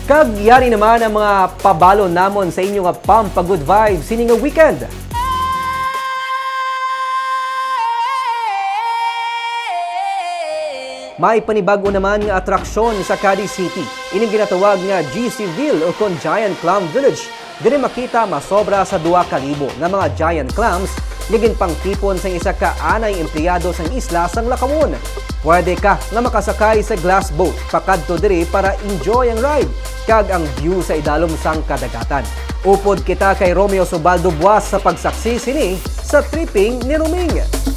Kag yari naman ang mga pabalo namon sa inyo nga pampa good vibes sini nga weekend. May panibago naman nga atraksyon sa Cadiz City. Ining ginatawag nga GCville o kon Giant Clam Village. Diri makita masobra sa 2,000 nga mga giant clams nga ginpangtipon sa isa ka anay empleyado sang isla sang Lakawon. Pwede ka nga makasakay sa glass boat pakadto diri para enjoy ang ride kag ang view sa idalom sang kadagatan. Upod kita kay Romeo Subaldo Buas sa pagsaksi sini sa tripping ni Ruming.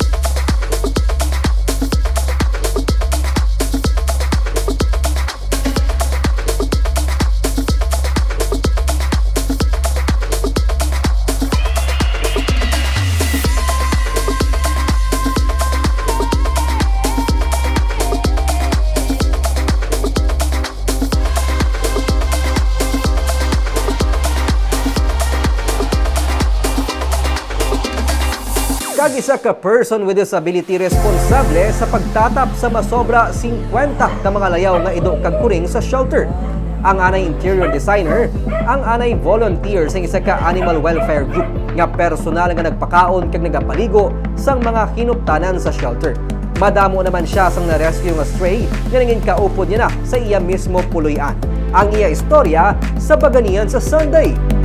Kag isa ka person with disability responsable sa pagtatap sa masobra 50 ka mga layaw nga ido kag kuring sa shelter. Ang anay interior designer, ang anay volunteer sa isa ka animal welfare group nga personal nga nagpakaon kag nagapaligo sang mga hinuptanan sa shelter. Madamo naman siya sang na-rescue nga stray nga nangin kaupod niya na sa iya mismo puloy-an. Ang iya istorya sa Baganian sa Sunday.